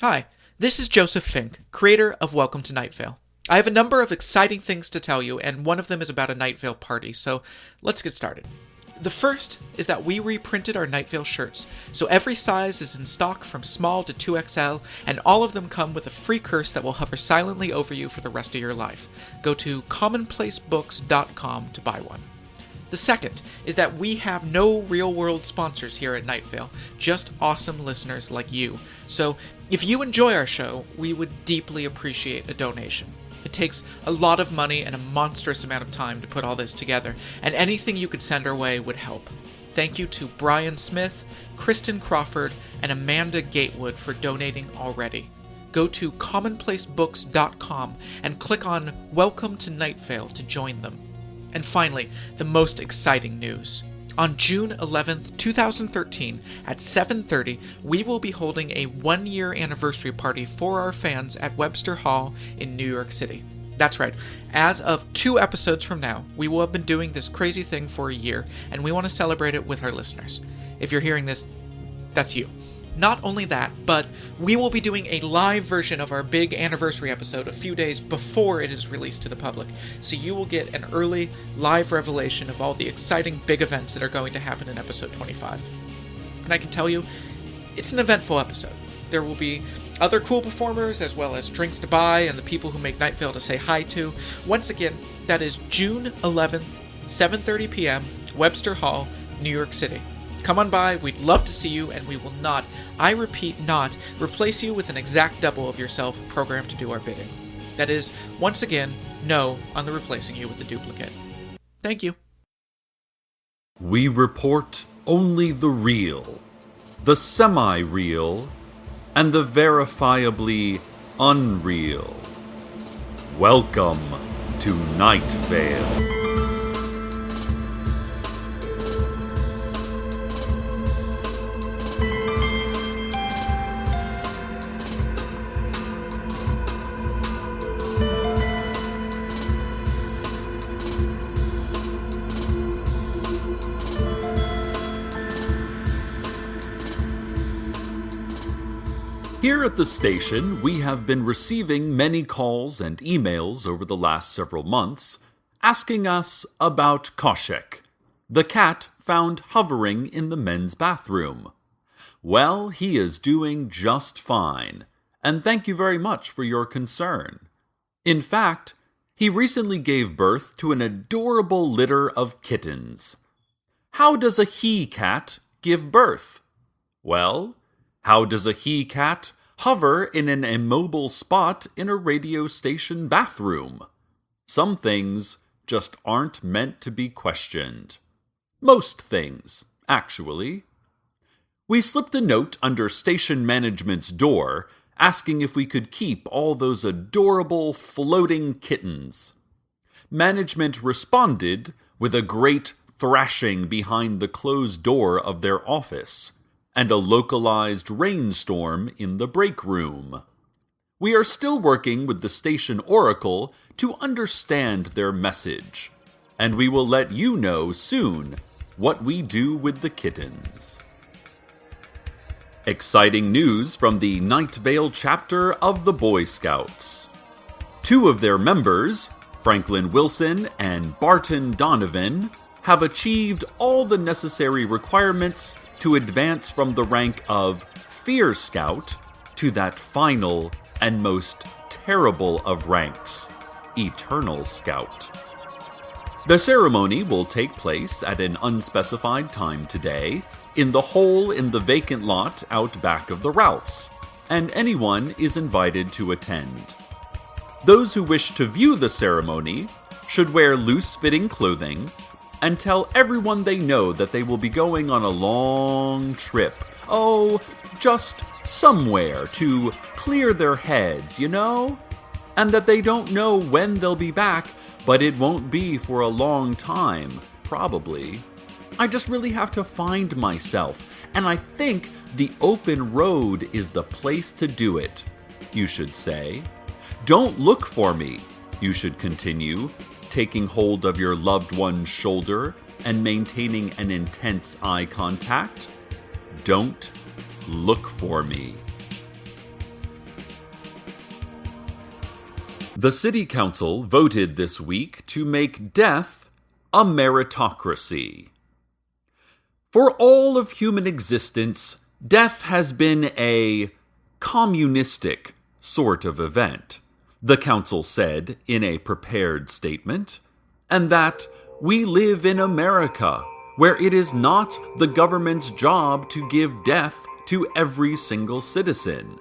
Hi, this is Joseph Fink, creator of Welcome to Night Vale. I have a number of exciting things to tell you, and one of them is about a Night Vale party, so let's get started. The first is that we reprinted our Night Vale shirts, so every size is in stock from small to 2XL, and all of them come with a free curse that will hover silently over you for the rest of your life. Go to commonplacebooks.com to buy one. The second is that we have no real-world sponsors here at Night Vale, just awesome listeners like you. So, if you enjoy our show, we would deeply appreciate a donation. It takes a lot of money and a monstrous amount of time to put all this together, and anything you could send our way would help. Thank you to Brian Smith, Kristen Crawford, and Amanda Gatewood for donating already. Go to commonplacebooks.com and click on Welcome to Night Vale to join them. And finally, the most exciting news. On June 11th, 2013, at 7:30, we will be holding a one-year anniversary party for our fans at Webster Hall in New York City. That's right, as of 2 episodes from now, we will have been doing this crazy thing for a year, and we want to celebrate it with our listeners. If you're hearing this, that's you. Not only that, but we will be doing a live version of our big anniversary episode a few days before it is released to the public, so you will get an early live revelation of all the exciting big events that are going to happen in episode 25. And I can tell you, it's an eventful episode. There will be other cool performers, as well as drinks to buy and the people who make Night Vale to say hi to. Once again, that is June 11th, 7:30 p.m., Webster Hall, New York City. Come on by, we'd love to see you, and we will not, I repeat not, replace you with an exact double of yourself programmed to do our bidding. That is, once again, no on the replacing you with a duplicate. Thank you. We report only the real, the semi-real, and the verifiably unreal. Welcome to Night Vale. Here at the station, we have been receiving many calls and emails over the last several months asking us about Koshek, the cat found hovering in the men's bathroom. Well, he is doing just fine, and thank you very much for your concern. In fact, he recently gave birth to an adorable litter of kittens. How does a he-cat give birth? Well, how does a he-cat hover in an immobile spot in a radio station bathroom? Some things just aren't meant to be questioned. Most things, actually. We slipped a note under station management's door asking if we could keep all those adorable floating kittens. Management responded with a great thrashing behind the closed door of their office and a localized rainstorm in the break room. We are still working with the station oracle to understand their message, and we will let you know soon what we do with the kittens. Exciting news from the Night Vale chapter of the Boy Scouts. 2 of their members, Franklin Wilson and Barton Donovan, have achieved all the necessary requirements to advance from the rank of Fear Scout to that final and most terrible of ranks, Eternal Scout. The ceremony will take place at an unspecified time today in the hole in the vacant lot out back of the Ralphs, and anyone is invited to attend. Those who wish to view the ceremony should wear loose-fitting clothing and tell everyone they know that they will be going on a long trip. Oh, just somewhere to clear their heads, you know? And that they don't know when they'll be back, but it won't be for a long time, probably. I just really have to find myself, and I think the open road is the place to do it, you should say. Don't look for me, you should continue, taking hold of your loved one's shoulder and maintaining an intense eye contact. Don't look for me. The City Council voted this week to make death a meritocracy. For all of human existence, death has been a communistic sort of event, the council said in a prepared statement, and that we live in America, where it is not the government's job to give death to every single citizen.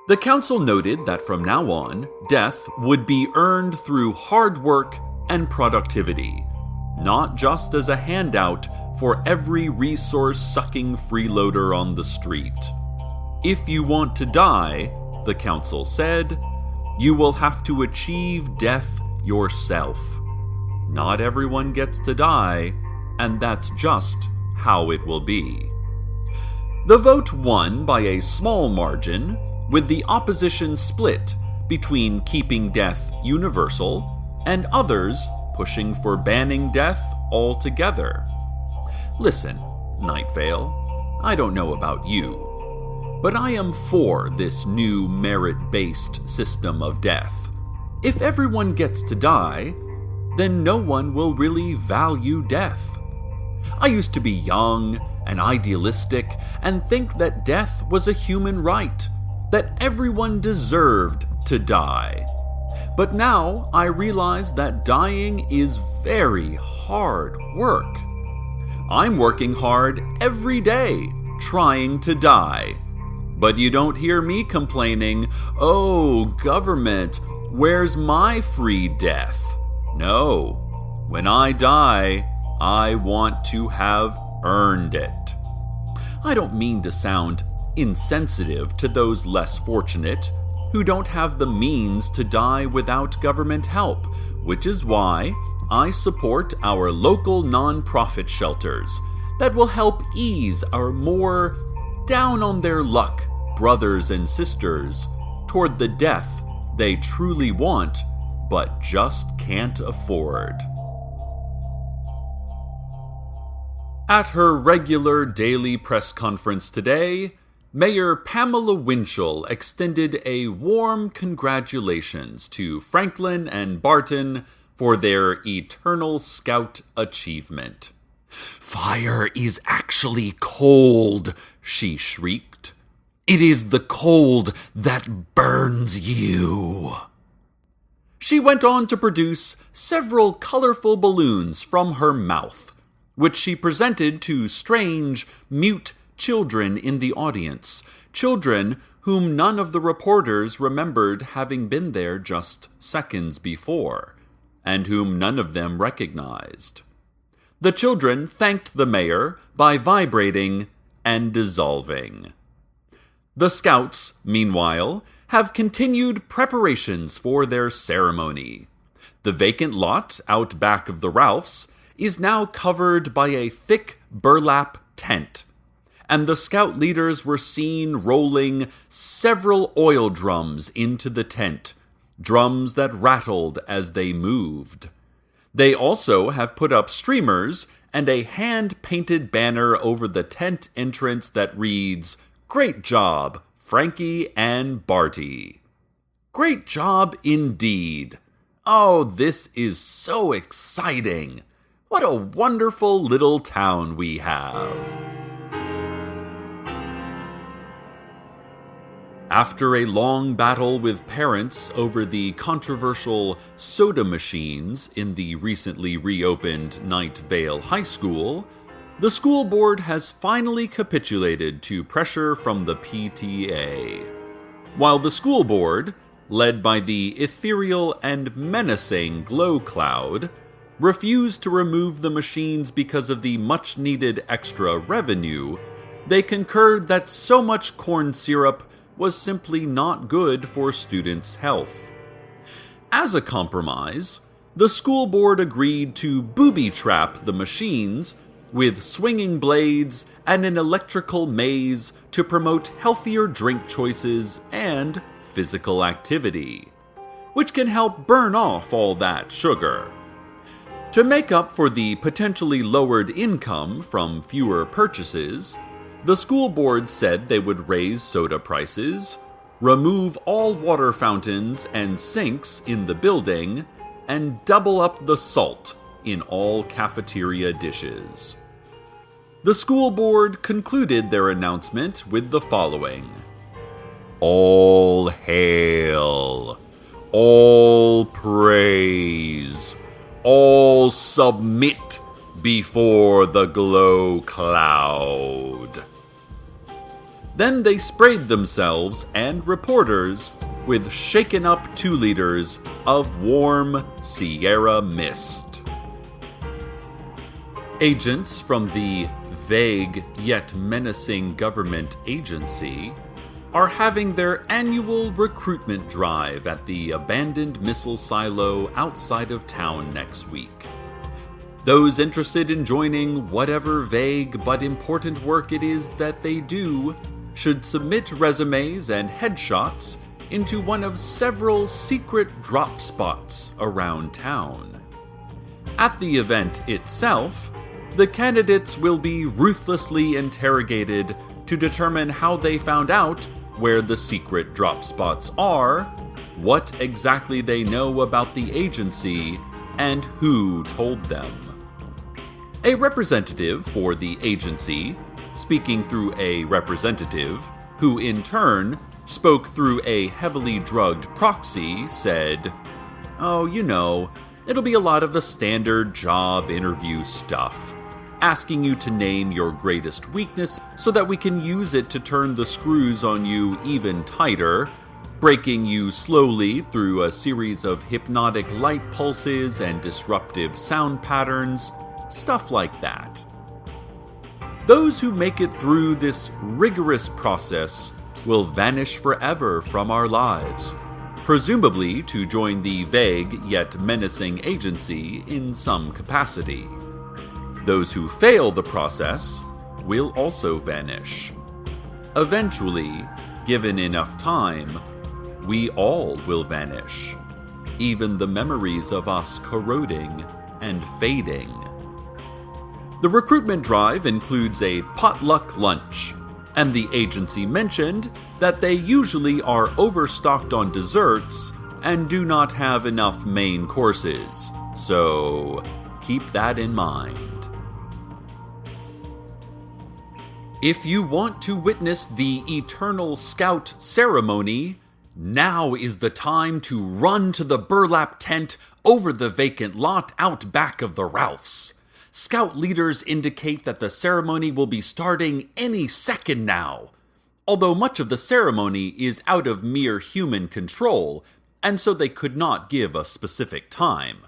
The council noted that from now on, death would be earned through hard work and productivity, not just as a handout for every resource-sucking freeloader on the street. If you want to die, the council said, you will have to achieve death yourself. Not everyone gets to die, and that's just how it will be. The vote won by a small margin, with the opposition split between keeping death universal and others pushing for banning death altogether. Listen, Night Vale, I don't know about you, but I am for this new merit-based system of death. If everyone gets to die, then no one will really value death. I used to be young and idealistic and think that death was a human right, that everyone deserved to die. But now I realize that dying is very hard work. I'm working hard every day trying to die. But you don't hear me complaining, "Oh, government, where's my free death?" No. When I die, I want to have earned it. I don't mean to sound insensitive to those less fortunate who don't have the means to die without government help, which is why I support our local non-profit shelters that will help ease our more down-on-their-luck brothers and sisters toward the death they truly want but just can't afford. At her regular daily press conference today, Mayor Pamela Winchell extended a warm congratulations to Franklin and Barton for their Eternal Scout achievement. "Fire is actually cold," she shrieked. "It is the cold that burns you." She went on to produce several colorful balloons from her mouth, which she presented to strange, mute children in the audience, children whom none of the reporters remembered having been there just seconds before, and whom none of them recognized. The children thanked the mayor by vibrating and dissolving. The Scouts, meanwhile, have continued preparations for their ceremony. The vacant lot out back of the Ralphs is now covered by a thick burlap tent, and the Scout leaders were seen rolling several oil drums into the tent, drums that rattled as they moved. They also have put up streamers and a hand-painted banner over the tent entrance that reads, "Great job, Frankie and Barty." Great job indeed. Oh, this is so exciting. What a wonderful little town we have. After a long battle with parents over the controversial soda machines in the recently reopened Night Vale High School, the school board has finally capitulated to pressure from the PTA. While the school board, led by the ethereal and menacing Glow Cloud, refused to remove the machines because of the much-needed extra revenue, they concurred that so much corn syrup was simply not good for students' health. As a compromise, the school board agreed to booby-trap the machines with swinging blades and an electrical maze to promote healthier drink choices and physical activity, which can help burn off all that sugar. To make up for the potentially lowered income from fewer purchases, the school board said they would raise soda prices, remove all water fountains and sinks in the building, and double up the salt in all cafeteria dishes. The school board concluded their announcement with the following: All hail, all praise, all submit before the glow cloud. Then they sprayed themselves and reporters with shaken up 2 liters of warm Sierra mist. Agents from the vague yet menacing government agency are having their annual recruitment drive at the abandoned missile silo outside of town next week. Those interested in joining whatever vague but important work it is that they do should submit resumes and headshots into one of several secret drop spots around town. At the event itself, the candidates will be ruthlessly interrogated to determine how they found out where the secret drop spots are, what exactly they know about the agency, and who told them. A representative for the agency, speaking through a representative, who in turn spoke through a heavily drugged proxy, said, "Oh, it'll be a lot of the standard job interview stuff. Asking you to name your greatest weakness so that we can use it to turn the screws on you even tighter, breaking you slowly through a series of hypnotic light pulses and disruptive sound patterns, stuff like that." Those who make it through this rigorous process will vanish forever from our lives, presumably to join the vague yet menacing agency in some capacity. Those who fail the process will also vanish. Eventually, given enough time, we all will vanish, even the memories of us corroding and fading. The recruitment drive includes a potluck lunch, and the agency mentioned that they usually are overstocked on desserts and do not have enough main courses, so keep that in mind. If you want to witness the Eternal Scout ceremony, now is the time to run to the burlap tent over the vacant lot out back of the Ralphs. Scout leaders indicate that the ceremony will be starting any second now, although much of the ceremony is out of mere human control, and so they could not give a specific time.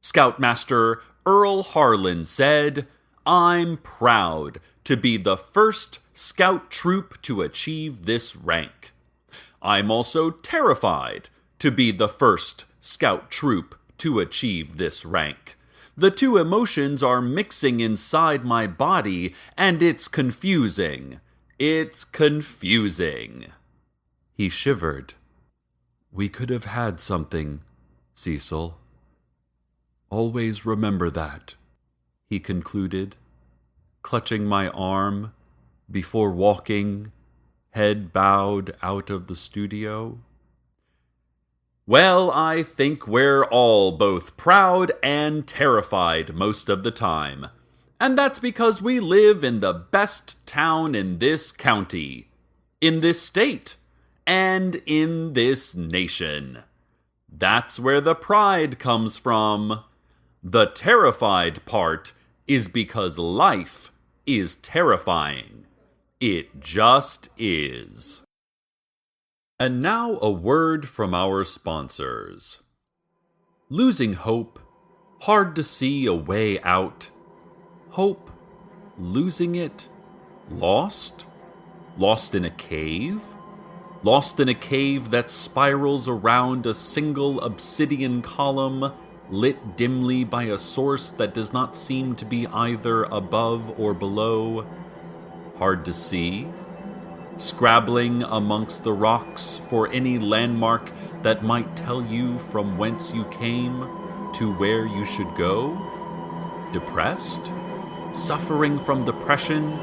Scoutmaster Earl Harlan said, "I'm proud to be the first Scout troop to achieve this rank. I'm also terrified to be the first Scout troop to achieve this rank. The 2 emotions are mixing inside my body, and it's confusing. It's confusing." He shivered. "We could have had something, Cecil. Always remember that," he concluded, clutching my arm before walking, head bowed, out of the studio. Well, I think we're all both proud and terrified most of the time. And that's because we live in the best town in this county, in this state, and in this nation. That's where the pride comes from. The terrified part is because life is terrifying. It just is. And now a word from our sponsors. Losing hope, hard to see a way out. Hope, losing it, lost? Lost in a cave? Lost in a cave that spirals around a single obsidian column, lit dimly by a source that does not seem to be either above or below. Hard to see? Scrabbling amongst the rocks for any landmark that might tell you from whence you came to where you should go? Depressed? Suffering from depression?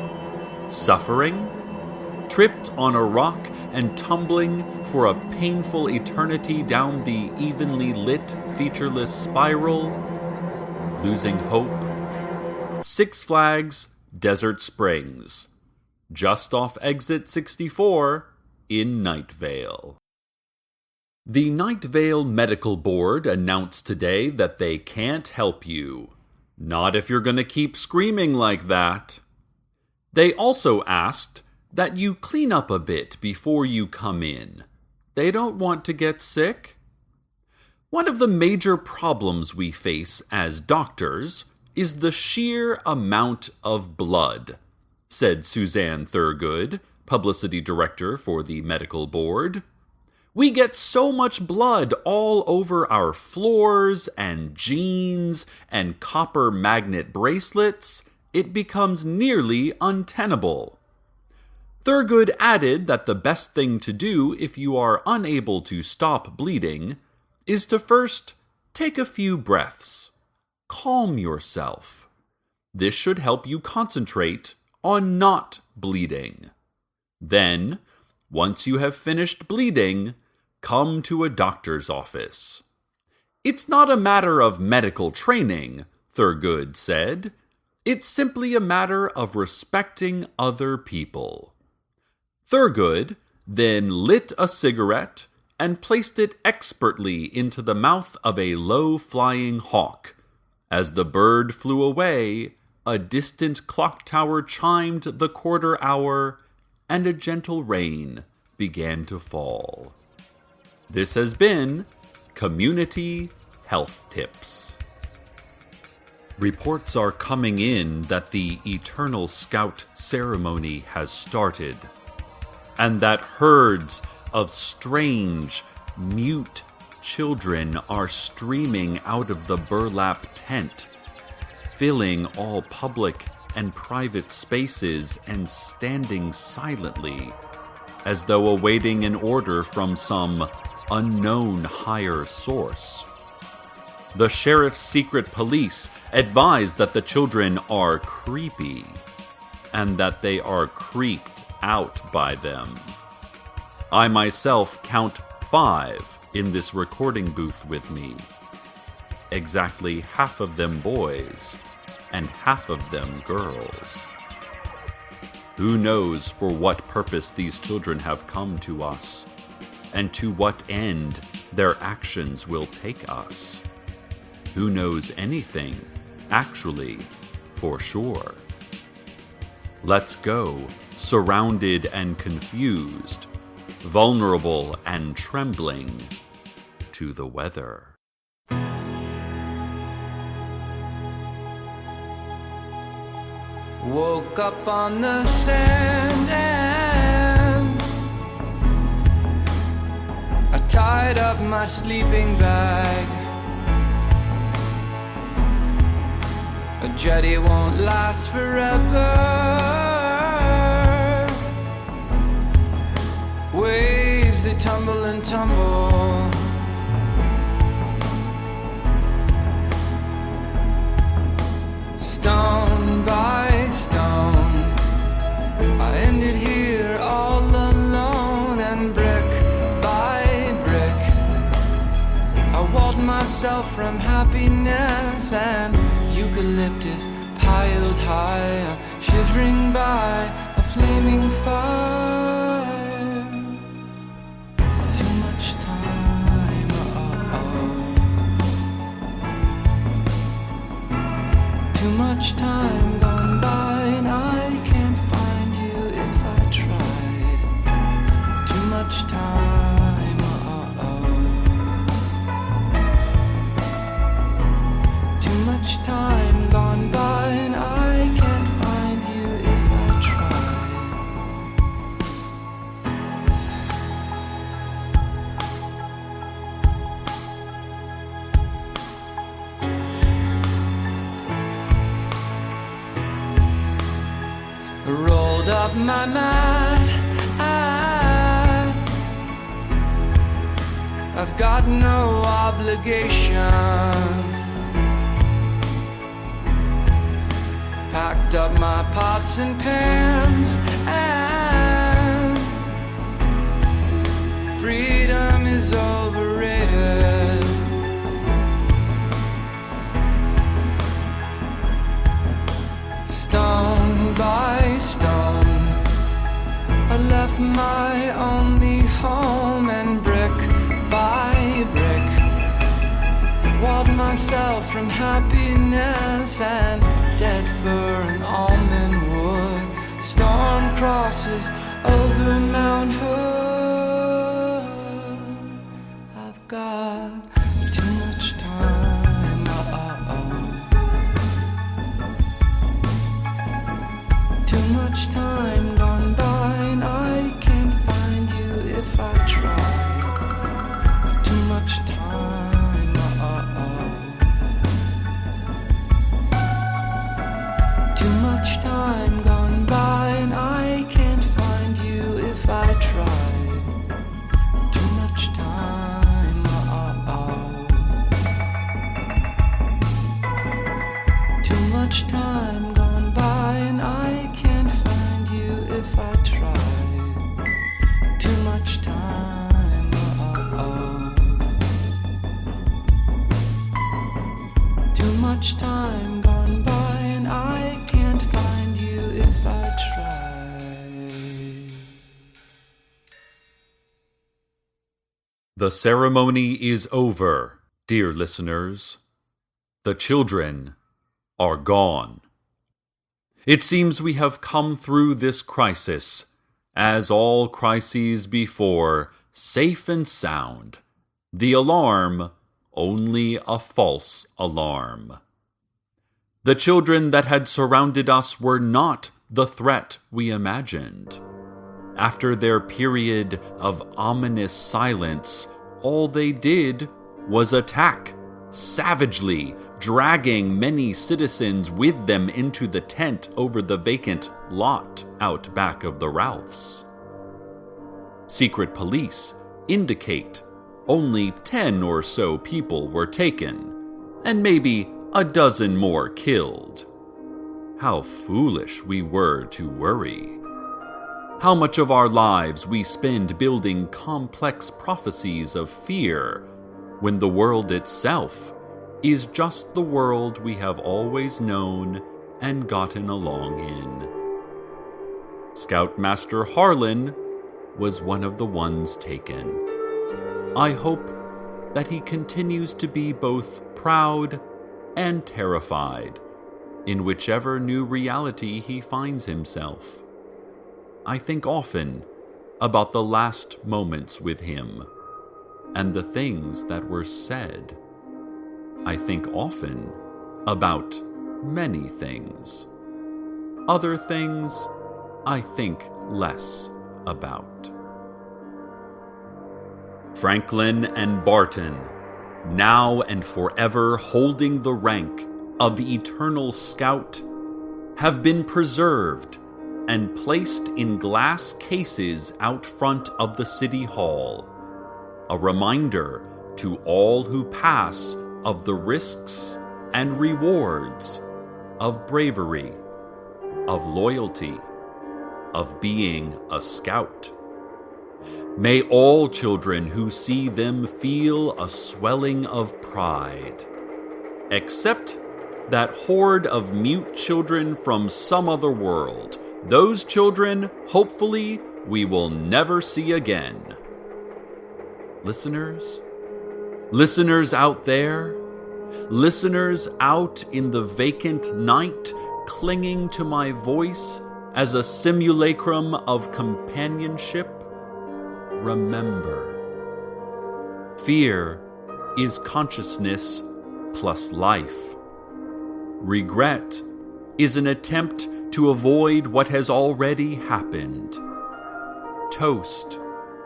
Suffering? tripped on a rock and tumbling for a painful eternity down the evenly lit, featureless spiral, losing hope. Six Flags Desert Springs, just off exit 64 in Night Vale. The Night Vale Medical Board announced today that they can't help you. Not if you're going to keep screaming like that. They also asked that you clean up a bit before you come in. They don't want to get sick. One of the major problems we face as doctors is the sheer amount of blood, said Suzanne Thurgood, publicity director for the medical board. We get so much blood all over our floors and jeans and copper magnet bracelets, it becomes nearly untenable. Thurgood added that the best thing to do if you are unable to stop bleeding is to first take a few breaths. Calm yourself. This should help you concentrate on not bleeding. Then, once you have finished bleeding, come to a doctor's office. It's not a matter of medical training, Thurgood said. It's simply a matter of respecting other people. Thurgood then lit a cigarette and placed it expertly into the mouth of a low-flying hawk. As the bird flew away, a distant clock tower chimed the quarter hour, and a gentle rain began to fall. This has been Community Health Tips. Reports are coming in that the Eternal Scout ceremony has started, and that herds of strange, mute children are streaming out of the burlap tent, filling all public and private spaces and standing silently, as though awaiting an order from some unknown higher source. The sheriff's secret police advise that the children are creepy, and that they are creeped out by them. I myself count 5 in this recording booth with me. Exactly half of them boys, and half of them girls. Who knows for what purpose these children have come to us, and to what end their actions will take us? Who knows anything, actually, for sure? Let's go, surrounded and confused, vulnerable and trembling, to the weather. Woke up on the sand and I tied up my sleeping bag. A jetty won't last forever. Waves, they tumble and tumble. Stone by stone, I ended here all alone, and brick by brick I walled myself from happiness, and eucalyptus piled high, shivering by a flaming fire. Too much time, too much time gone by, and I can't find you if I tried. Too much time, too much time gone by, and I can't find you if I tried. Rolled up my mat, I've got no obligations. Packed up my pots and pans, and freedom is overrated. Stone by stone, I left my only home, and brick by brick walled myself from happiness, and dead for an almond wood. Storm crosses over Mount Hood. I've got too much time. Too much time gone by, and I can't find you if I try. Too much time. Too much time gone by, and I can't find you if I try. Too much time. Too much time gone by, and I can't find you if I try. Too much time. Too much time gone by, and I can't find you if I try. The ceremony is over, dear listeners. The children are gone. It seems we have come through this crisis, as all crises before, safe and sound. The alarm, only a false alarm. The children that had surrounded us were not the threat we imagined. After their period of ominous silence, all they did was attack, savagely dragging many citizens with them into the tent over the vacant lot out back of the Ralphs. Secret police indicate only 10 or so people were taken, and maybe a dozen more killed. How foolish we were to worry. How much of our lives we spend building complex prophecies of fear, when the world itself is just the world we have always known and gotten along in. Scoutmaster Harlan was one of the ones taken. I hope that he continues to be both proud and terrified in whichever new reality he finds himself. I think often about the last moments with him and the things that were said. I think often about many things. Other things I think less about. Franklin and Barton, now and forever holding the rank of the eternal scout, have been preserved and placed in glass cases out front of the city hall, a reminder to all who pass of the risks and rewards of bravery, of loyalty, of being a scout. May all children who see them feel a swelling of pride, except that horde of mute children from some other world. Those children, hopefully, we will never see again. Listeners out there, listeners out in the vacant night, clinging to my voice as a simulacrum of companionship, remember, fear is consciousness plus life. Regret is an attempt to avoid what has already happened. Toast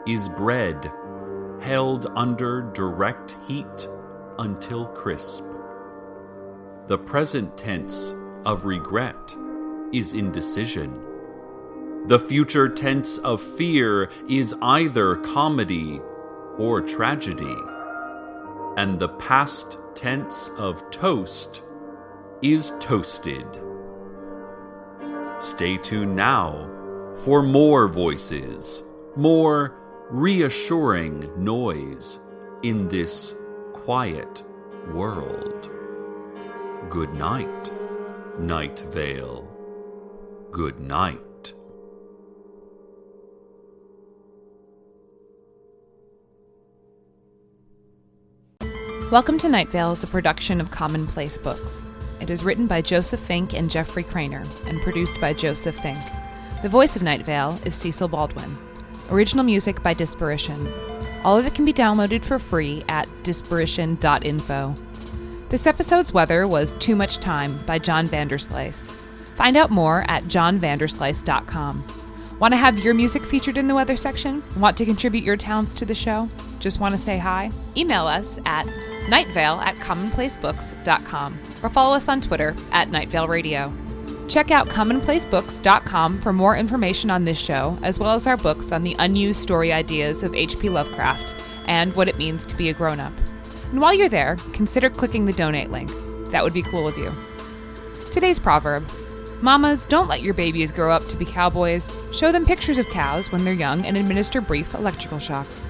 is bread held under direct heat until crisp. The present tense of regret is indecision. The future tense of fear is either comedy or tragedy. And the past tense of toast is toasted. Stay tuned now for more voices, more reassuring noise in this quiet world. Good night, Night Vale. Good night. Welcome to Night Vale is a production of Commonplace Books. It is written by Joseph Fink and Jeffrey Craner and produced by Joseph Fink. The voice of Night Vale is Cecil Baldwin. Original music by Disparition. All of it can be downloaded for free at disparition.info. This episode's weather was Too Much Time by John Vanderslice. Find out more at johnvanderslice.com. Want to have your music featured in the weather section? Want to contribute your talents to the show? Just want to say hi? Email us at nightvale@commonplacebooks.com or follow us on Twitter at @NightValeRadio. Check out commonplacebooks.com for more information on this show, as well as our books on the unused story ideas of H.P. Lovecraft and what it means to be a grown-up. And while you're there, consider clicking the donate link. That would be cool of you. Today's proverb: Mamas, don't let your babies grow up to be cowboys. Show them pictures of cows when they're young and administer brief electrical shocks.